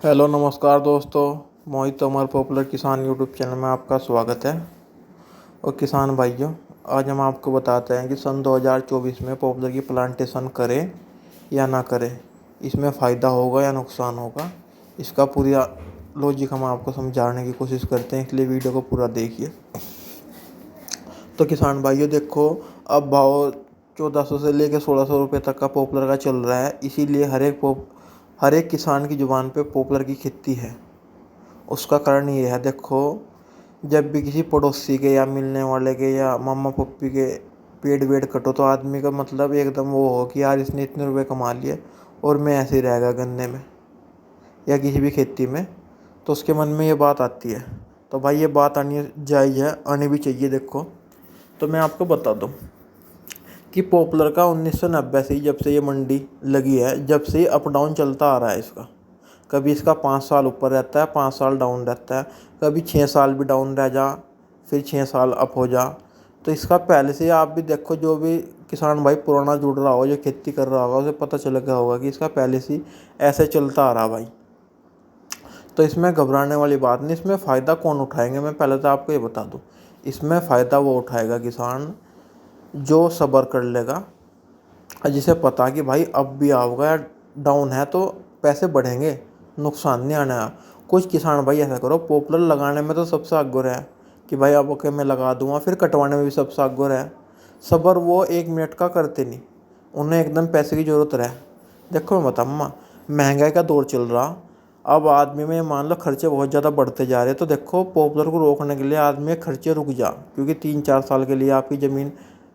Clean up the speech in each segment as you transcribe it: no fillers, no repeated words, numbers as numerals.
Hello नमस्कार दोस्तों। मोहित Tomar popular किसान यूट्यूब चैनल में आपका स्वागत है। और किसान भाइयों, आज हम आपको बताते हैं कि सन 2024 में पॉपुलर की प्लांटेशन करें या ना करें, इसमें फ़ायदा होगा या नुकसान होगा। इसका पूरा लॉजिक हम आपको समझाने की कोशिश करते हैं, इसलिए वीडियो को पूरा देखिए। तो किसान भाइयों देखो, अब भाव 1400 से लेकर 1600 रुपये तक का पॉपुलर का चल रहा है। इसीलिए हर एक किसान की ज़ुबान पे पॉपुलर की खेती है। उसका कारण ये है, देखो, जब भी किसी पड़ोसी के या मिलने वाले के या मामा पप्पी के पेड़ वेड़ कटो तो आदमी का मतलब एकदम वो हो कि यार इसने इतने रुपए कमा लिए और मैं ऐसे ही रहेगा गन्ने में या किसी भी खेती में। तो उसके मन में ये बात आती है। तो भाई ये बात आनी जायज़ है, आनी भी चाहिए। देखो, तो मैं आपको बता दूं कि पॉपुलर का 1990 से ही, जब से ये मंडी लगी है, जब से ही अप डाउन चलता आ रहा है इसका। कभी इसका 5 साल ऊपर रहता है, 5 साल डाउन रहता है, कभी 6 साल भी डाउन रह जा, फिर 6 साल अप हो जा। तो इसका पहले से आप भी देखो, जो भी किसान भाई पुराना जुड़ रहा हो, जो खेती कर रहा होगा, उसे पता चल गया होगा कि इसका पहले से ऐसे चलता आ रहा भाई। तो इसमें घबराने वाली बात नहीं। इसमें फ़ायदा कौन उठाएंगे, मैं पहले तो आपको ये बता दूँ। इसमें फ़ायदा वो उठाएगा किसान जो सब्र कर लेगा, जिसे पता कि भाई अब भी आओगा या डाउन है तो पैसे बढ़ेंगे, नुकसान नहीं आना है। कुछ किसान भाई ऐसा करो, पॉपुलर लगाने में तो सबसे आगुर है कि भाई अब ओके मैं लगा दूंगा, फिर कटवाने में भी सबसे आगुर है। सब्र वो 1 मिनट का करते नहीं, उन्हें एकदम पैसे की ज़रूरत रहे। देखो मैं बताऊँ, महंगाई का दौर चल रहा, अब आदमी में मान लो खर्चे बहुत ज़्यादा बढ़ते जा रहे हैं। तो देखो, पॉपुलर को रोकने के लिए आदमी खर्चे रुक जा, क्योंकि 3-4 साल के लिए आपकी ज़मीन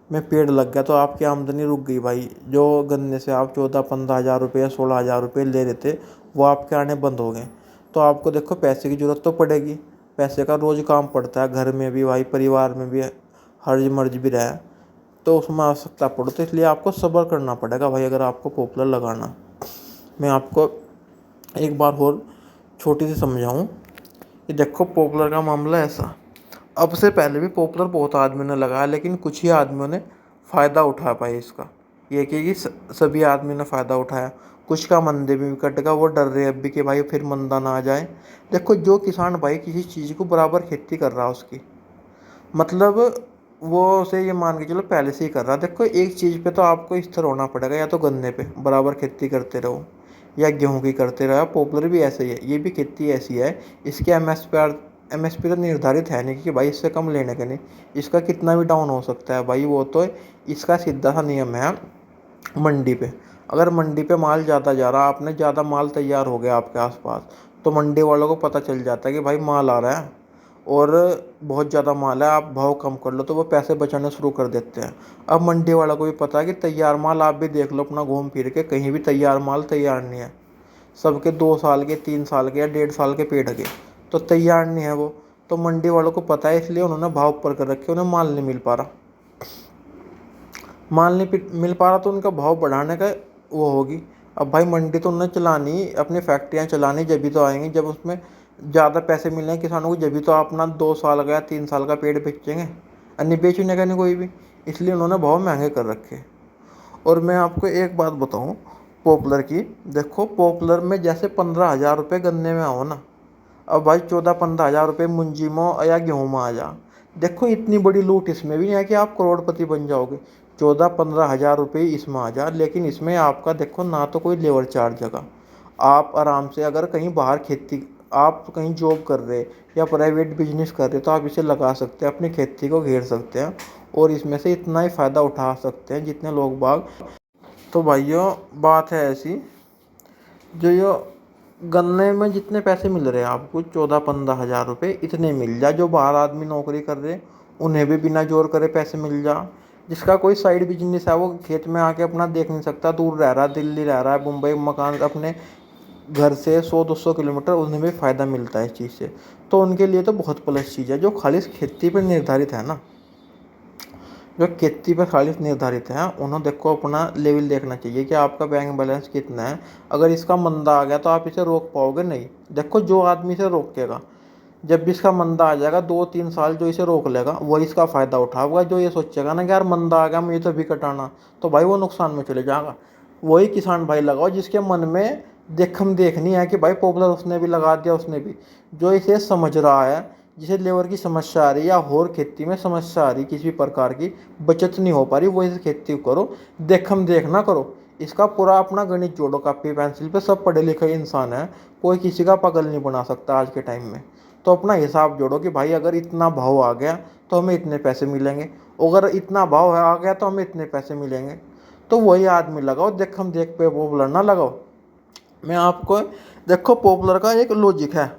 में पेड़ लग गया तो आपकी आमदनी रुक गई भाई। जो गन्ने से आप 14-15 हज़ार रुपये या 16 हज़ार रुपये ले रहे थे, वो आपके आने बंद हो गए। तो आपको देखो पैसे की ज़रूरत तो पड़ेगी। पैसे का रोज़ काम पड़ता है, घर में भी भाई, परिवार में भी, हर्ज मर्ज भी रहे तो उसमें आवश्यकता पड़ो। तो इसलिए आपको सब्र करना पड़ेगा भाई, अगर आपको पॉपुलर लगाना। मैं आपको एक बार और छोटी सी समझाऊँ कि देखो, पॉपुलर का मामला ऐसा, अब से पहले भी पॉपुलर बहुत आदमियों ने लगाया, लेकिन कुछ ही आदमियों ने फ़ायदा उठा पाए इसका। ये कि सभी आदमियों ने फ़ायदा उठाया। कुछ का मंदे में भी कट गया, वो डर रहे अब भी कि भाई फिर मंदा ना आ जाए। देखो, जो किसान भाई किसी चीज़ को बराबर खेती कर रहा है, उसकी मतलब वो उसे ये मान के चलो पहले से ही कर रहा है। देखो, एक चीज़ पे तो आपको स्थिर होना पड़ेगा, या तो गन्ने पे बराबर खेती करते रहो या गेहूं की करते रहो। पॉपुलर भी ऐसे ही है, ये भी खेती ऐसी है। इसके एमएसपी तो निर्धारित है नहीं कि भाई इससे कम लेने का नहीं। इसका कितना भी डाउन हो सकता है भाई, वो तो इसका सीधा सा नियम है मंडी पे। अगर मंडी पे माल ज़्यादा जा रहा, आपने ज़्यादा माल तैयार हो गया आपके आसपास, तो मंडी वालों को पता चल जाता है कि भाई माल आ रहा है और बहुत ज़्यादा माल है, आप भाव कम कर लो, तो वो पैसे बचाने शुरू कर देते हैं। अब मंडी वाला को भी पता है कि तैयार माल, आप भी देख लो अपना घूम फिर के, कहीं भी तैयार माल तैयार नहीं है। सबके 2 साल के, 3 साल के या 1.5 साल के पेड़ के, तो तैयार नहीं है वो। तो मंडी वालों को पता है, इसलिए उन्होंने भाव ऊपर कर रखे, उन्हें माल नहीं मिल पा रहा। माल नहीं मिल पा रहा तो उनका भाव बढ़ाने का वो होगी। अब भाई मंडी तो उन्हें चलानी, अपनी फैक्ट्रियाँ चलानी, जब भी तो आएंगी, जब उसमें ज़्यादा पैसे मिलेंगे किसानों को, जब भी तो अपना 2 साल का या 3 साल का पेड़ बेचेंगे। अन्य बेचने का नहीं कोई भी, इसलिए उन्होंने भाव महंगे कर रखे। और मैं आपको एक बात बताऊं पॉपुलर की, देखो पॉपुलर में जैसे 15 हज़ार रुपये गन्ने में आओ ना, अब भाई 14-15 हज़ार रुपये मुंजी में या गेहूँ में आ जा। देखो, इतनी बड़ी लूट इसमें भी नहीं है कि आप करोड़पति बन जाओगे। 14-15 हज़ार रुपये इसमें आ जा, लेकिन इसमें आपका देखो ना तो कोई लेबर चार्ज जगह, आप आराम से अगर कहीं बाहर खेती, आप कहीं जॉब कर रहे या प्राइवेट बिजनेस कर रहे तो आप इसे लगा सकते हैं, अपनी खेती को घेर सकते हैं और इसमें से इतना ही फ़ायदा उठा सकते हैं जितने लोग बाग। तो भाइयों, बात है ऐसी, जो ये गन्ने में जितने पैसे मिल रहे हैं आपको, 14-15 हज़ार रुपये, इतने मिल जा। जो बाहर आदमी नौकरी कर रहे उन्हें भी बिना जोर करे पैसे मिल जा। जिसका कोई साइड बिजनेस है, वो खेत में आके अपना देख नहीं सकता, दूर रह रहा है, दिल्ली रह रहा है, मुंबई, मकान अपने घर से 100-200 किलोमीटर, उन्हें भी फ़ायदा मिलता है इस चीज़ से। तो उनके लिए तो बहुत प्लस चीज़ है। जो खाली खेती पर निर्धारित है ना, जो खेती पर खाली निर्धारित है, उन्हें देखो अपना लेवल देखना चाहिए कि आपका बैंक बैलेंस कितना है। अगर इसका मंदा आ गया तो आप इसे रोक पाओगे नहीं। देखो, जो आदमी इसे रोकेगा, जब भी इसका मंदा आ जाएगा 2-3 साल, जो इसे रोक लेगा वही इसका फ़ायदा उठाएगा। जो ये सोचेगा ना कि यार मंदा आ गया मुझे तो भी कटाना, तो भाई वो नुकसान में चले जाएगा। वही किसान भाई लगाओ जिसके मन में देखम देखनी है कि भाई पॉपुलर उसने भी लगा दिया, उसने भी। जो इसे समझ रहा है, जिसे लेबर की समस्या आ रही है या और खेती में समस्या आ रही, किसी भी प्रकार की बचत नहीं हो पा रही, वो इस खेती करो, देखम देख ना करो। इसका पूरा अपना गणित जोड़ो कॉपी पेंसिल पे। सब पढ़े लिखे इंसान है, कोई किसी का पागल नहीं बना सकता आज के टाइम में। तो अपना हिसाब जोड़ो कि भाई अगर इतना भाव आ गया तो हमें इतने पैसे मिलेंगे, अगर इतना भाव आ गया तो हमें इतने पैसे मिलेंगे। तो वही आदमी लगाओ, देखम देख पे पॉपुलर ना लगाओ। मैं आपको, देखो पॉपुलर का एक लॉजिक है,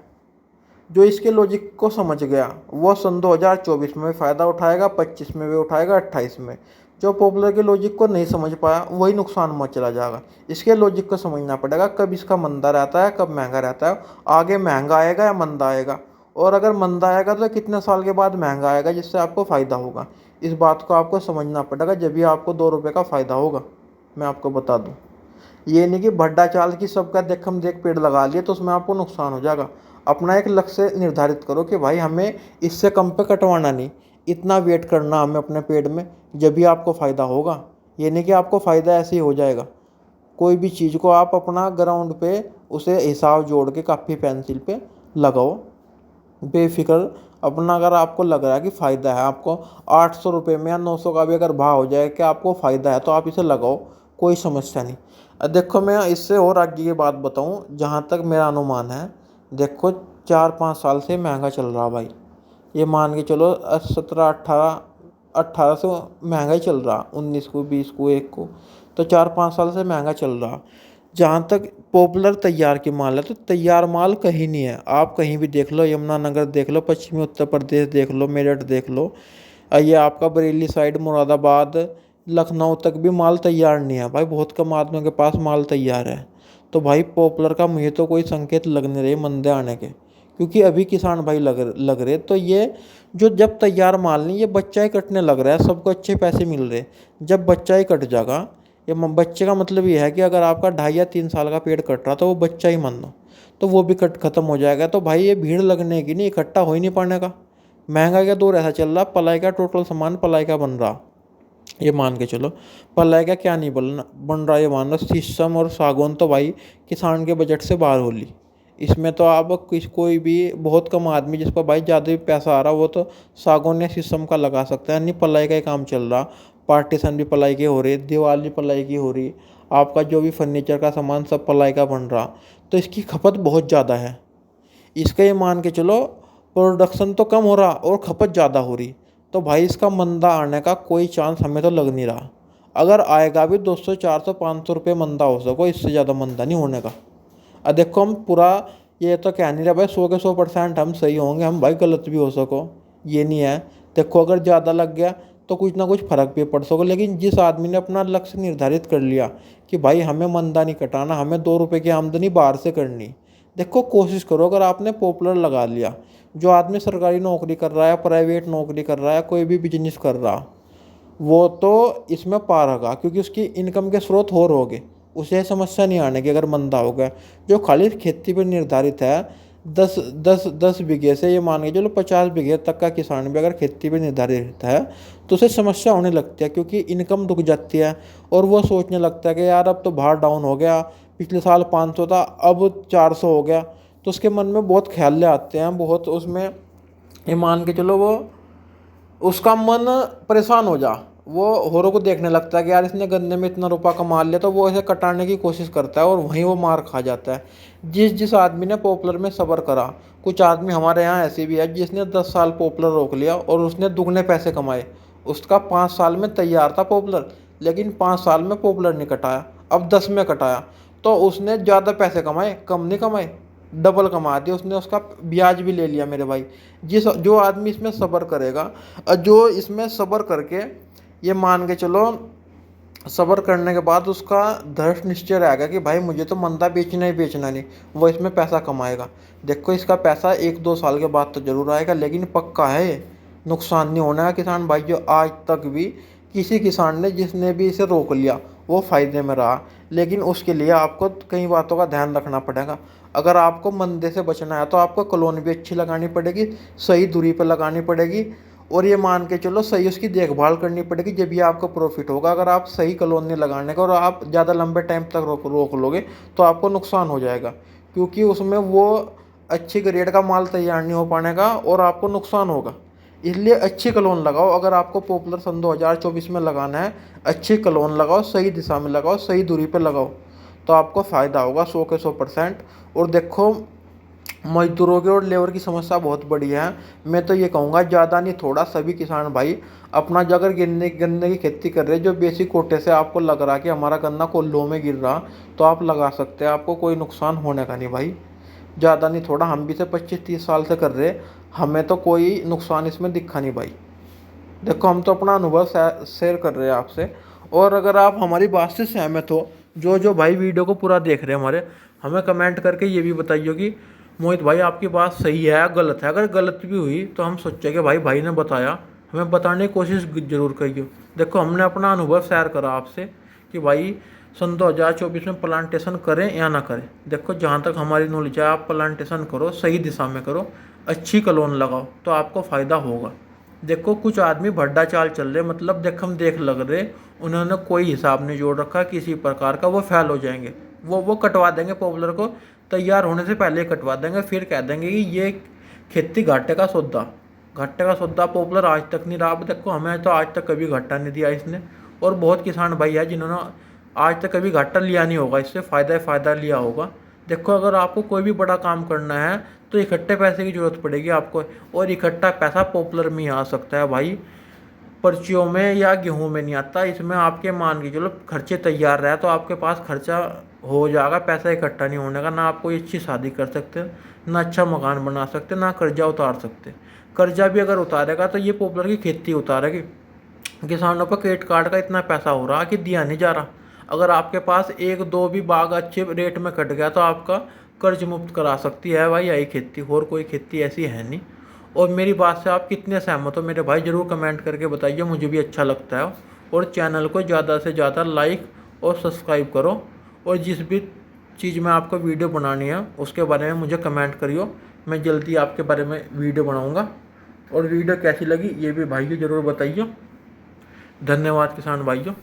जो इसके लॉजिक को समझ गया वो सन 2024 में भी फ़ायदा उठाएगा, 25 में भी उठाएगा, 28 में। जो पॉपुलर के लॉजिक को नहीं समझ पाया वही नुकसान में चला जाएगा। इसके लॉजिक को समझना पड़ेगा, कब इसका मंदा रहता है, कब महंगा रहता है, आगे महंगा आएगा या मंदा आएगा, और अगर मंदा आएगा तो कितने साल के बाद महंगा आएगा जिससे आपको फ़ायदा होगा। इस बात को आपको समझना पड़ेगा, जब भी आपको 2 रुपये का फ़ायदा होगा। मैं आपको बता दूँ, ये नहीं कि भड्डा चाल की सबका देखम देख पेड़ लगा लिए तो उसमें आपको नुकसान हो जाएगा। अपना एक लक्ष्य निर्धारित करो कि भाई हमें इससे कम पे कटवाना नहीं, इतना वेट करना हमें अपने पेड़ में, जब भी आपको फ़ायदा होगा। ये नहीं कि आपको फ़ायदा ऐसे ही हो जाएगा। कोई भी चीज़ को आप अपना ग्राउंड पे उसे हिसाब जोड़ के कापी पेंसिल पे लगाओ बेफिक्र अपना। अगर आपको लग रहा है कि फ़ायदा है, आपको 800 रुपये में या 900 का भी अगर भाव हो जाए कि आपको फ़ायदा है तो आप इसे लगाओ, कोई समस्या नहीं। देखो मैं इससे और आगे की बात बताऊं, जहां तक मेरा अनुमान है, देखो 4-5 साल से महंगा चल रहा भाई, ये मान के चलो 17 18 से महंगा ही चल रहा, 19 को 20 को 1 को, तो 4-5 साल से महंगा चल रहा। जहाँ तक पॉपुलर तैयार की माल है, तो तैयार माल कहीं नहीं है। आप कहीं भी देख लो, यमुनानगर देख लो, पश्चिमी उत्तर प्रदेश देख लो, मेरठ देख लो, ये आपका बरेली साइड, मुरादाबाद, लखनऊ तक भी माल तैयार नहीं है भाई। बहुत कम आदमियों के पास माल तैयार है। तो भाई पॉपुलर का मुझे तो कोई संकेत लग नहीं रहे मंदे आने के, क्योंकि अभी किसान भाई लग रहे। तो ये जो जब तैयार माल नहीं, ये बच्चा ही कटने लग रहा है, सबको अच्छे पैसे मिल रहे। जब बच्चा ही कट जाएगा, ये बच्चे का मतलब ये है कि अगर आपका 2.5 या 3 साल का पेड़ कट रहा तो वो बच्चा ही मान लो, तो वो भी कट खत्म हो जाएगा। तो भाई ये भीड़ लगने की नहीं, इकट्ठा हो ही नहीं पाने का। महंगा का दौर ऐसा चल रहा, पलाई का टोटल सामान पलाई का बन रहा, ये मान के चलो। पलाई का क्या नहीं बन रहा, ये मान लो शीशम और सागौन तो भाई किसान के बजट से बाहर हो ली। इसमें तो आप कोई भी बहुत कम आदमी जिसको भाई ज़्यादा भी पैसा आ रहा वो तो सागौन या शीशम का लगा सकता है, नहीं पलाई का ही काम चल रहा। पार्टीशन भी पलाई की हो रही, दीवार भी पलाई की हो रही, आपका जो भी फर्नीचर का सामान सब पलाई का बन रहा। तो इसकी खपत बहुत ज़्यादा है। इसका ये मान के चलो प्रोडक्शन तो कम हो रहा और खपत ज़्यादा हो रही। तो भाई इसका मंदा आने का कोई चांस हमें तो लग नहीं रहा। अगर आएगा भी 200 400 500 रुपये मंदा हो सको, इससे ज़्यादा मंदा नहीं होने का। अब देखो हम पूरा ये तो कह नहीं रहे भाई 100 के 100% हम सही होंगे, हम भाई गलत भी हो सको, ये नहीं है। देखो अगर ज़्यादा लग गया तो कुछ ना कुछ फ़र्क भी पड़ सको, लेकिन जिस आदमी ने अपना लक्ष्य निर्धारित कर लिया कि भाई हमें मंदा नहीं कटाना, हमें 2 रुपये की आमदनी बाहर से करनी। देखो कोशिश करो, अगर आपने पॉपुलर लगा लिया, जो आदमी सरकारी नौकरी कर रहा है, प्राइवेट नौकरी कर रहा है, कोई भी बिजनेस कर रहा, वो तो इसमें पार होगा, क्योंकि उसकी इनकम के स्रोत और हो गए, उसे समस्या नहीं आने की अगर मंदा हो गया। जो खाली खेती पर निर्धारित है, 10 बीघे से ये मान के चलो 50 बीघे तक का किसान भी अगर खेती पर निर्धारित है तो उसे समस्या होने लगती है, क्योंकि इनकम रुक जाती है और वो सोचने लगता है कि यार अब तो भार डाउन हो गया, पिछले साल 500 था अब 400 हो गया। तो उसके मन में बहुत ख्याल आते हैं, बहुत उसमें ये मान के चलो वो उसका मन परेशान हो जा, वो होरों को देखने लगता है कि यार इसने गन्ने में इतना रुपया कमा लिया, तो वो इसे कटाने की कोशिश करता है और वहीं वो मार खा जाता है। जिस आदमी ने पॉपुलर में सब्र करा, कुछ आदमी हमारे यहाँ ऐसे भी है जिसने 10 साल पॉपुलर रोक लिया और उसने दुगने पैसे कमाए। उसका 5 साल में तैयार था पॉपुलर, लेकिन 5 साल में पॉपुलर नहीं कटाया, अब 10 में कटाया, तो उसने ज़्यादा पैसे कमाए, कम नहीं कमाए, डबल कमा दिया उसने, उसका ब्याज भी ले लिया मेरे भाई। जो आदमी इसमें सब्र करेगा, जो इसमें सब्र करके ये मान के चलो, सब्र करने के बाद उसका दृढ़ निश्चय रहेगा कि भाई मुझे तो मंदा बेचना ही बेचना नहीं, वो इसमें पैसा कमाएगा। देखो इसका पैसा 1-2 साल के बाद तो जरूर आएगा, लेकिन पक्का है नुकसान नहीं होना है। किसान भाई जो आज तक भी किसी किसान ने जिसने भी इसे रोक लिया वो फ़ायदे में रहा, लेकिन उसके लिए आपको कई बातों का ध्यान रखना पड़ेगा। अगर आपको मंदे से बचना है तो आपको कॉलोनी भी अच्छी लगानी पड़ेगी, सही दूरी पर लगानी पड़ेगी, और ये मान के चलो सही उसकी देखभाल करनी पड़ेगी, जब भी आपको प्रॉफिट होगा। अगर आप सही कॉलोनी लगाने का और आप ज़्यादा लंबे टाइम तक रोक लोगे तो आपको नुकसान हो जाएगा, क्योंकि उसमें वो अच्छी ग्रेड का माल तैयार नहीं हो पाने का और आपको नुकसान होगा। इसलिए अच्छी कलोन लगाओ। अगर आपको पॉपुलर सन 2024 में लगाना है, अच्छी कलोन लगाओ, सही दिशा में लगाओ, सही दूरी पे लगाओ, तो आपको फ़ायदा होगा 100 के 100%। और देखो, मजदूरों की और लेबर की समस्या बहुत बड़ी है। मैं तो ये कहूँगा ज़्यादा नहीं थोड़ा सभी किसान भाई अपना अगर गन्ने की खेती कर रहे हैं, जो बेसिक कोटे से आपको लग रहा है कि हमारा गन्ना कोल्लों में गिर रहा, तो आप लगा सकते हैं, आपको कोई नुकसान होने का नहीं भाई। ज़्यादा नहीं थोड़ा, हम भी से 25-30 साल से कर रहे, हमें तो कोई नुकसान इसमें दिखा नहीं भाई। देखो, हम तो अपना अनुभव शेयर कर रहे हैं आपसे। और अगर आप हमारी बात से सहमत हो, जो जो भाई वीडियो को पूरा देख रहे हैं हमारे, हमें कमेंट करके ये भी बताइए कि मोहित भाई आपकी बात सही है या गलत है। अगर गलत भी हुई तो हम सोचे कि भाई ने बताया, हमें बताने की कोशिश जरूर करिए। देखो, हमने अपना अनुभव शेयर करा आपसे कि भाई सन 2024 में प्लांटेशन करें या ना करें। देखो, जहाँ तक हमारी नॉलेज है, आप प्लांटेशन करो, सही दिशा में करो, अच्छी कलोन लगाओ, तो आपको फ़ायदा होगा। देखो, कुछ आदमी भड्डा चाल चल रहे, मतलब देख लग रहे, उन्होंने कोई हिसाब नहीं जोड़ रखा किसी प्रकार का, वो फेल हो जाएंगे। वो कटवा देंगे पॉपुलर को, तैयार होने से पहले कटवा देंगे, फिर कह देंगे कि ये खेती घाटे का सौदा पॉपुलर आज तक नहीं रहा। अब देखो, हमें तो आज तक कभी घाटा नहीं दिया इसने, और बहुत किसान भाई है जिन्होंने आज तक कभी घाटा लिया नहीं होगा, इससे फ़ायदा लिया होगा। देखो, अगर आपको कोई भी बड़ा काम करना है तो इकट्ठे पैसे की ज़रूरत पड़ेगी आपको, और इकट्ठा पैसा पॉपुलर में ही आ सकता है भाई, पर्चियों में या गेहूं में नहीं आता। इसमें आपके मान के चलो खर्चे तैयार रहे तो आपके पास खर्चा हो जाएगा, पैसा इकट्ठा नहीं होने का। ना आप कोई अच्छी शादी कर सकते, ना अच्छा मकान बना सकते, ना कर्जा उतार सकते। कर्जा भी अगर उतारेगा तो ये पॉपुलर की खेती उतारेगी। किसानों पर क्रेडिट कार्ड का इतना पैसा हो रहा कि दिया नहीं जा रहा। अगर आपके पास एक दो भी बाग अच्छे रेट में कट गया तो आपका कर्ज मुक्त करा सकती है भाई यही खेती, और कोई खेती ऐसी है नहीं। और मेरी बात से आप कितने सहमत हो मेरे भाई, ज़रूर कमेंट करके बताइए, मुझे भी अच्छा लगता है। और चैनल को ज़्यादा से ज़्यादा लाइक और सब्सक्राइब करो, और जिस भी चीज़ में आपको वीडियो बनानी है उसके बारे में मुझे कमेंट करियो, मैं जल्दी आपके बारे में वीडियो बनाऊँगा। और वीडियो कैसी लगी ये भी भाइयों ज़रूर बताइए। धन्यवाद किसान भाइयों।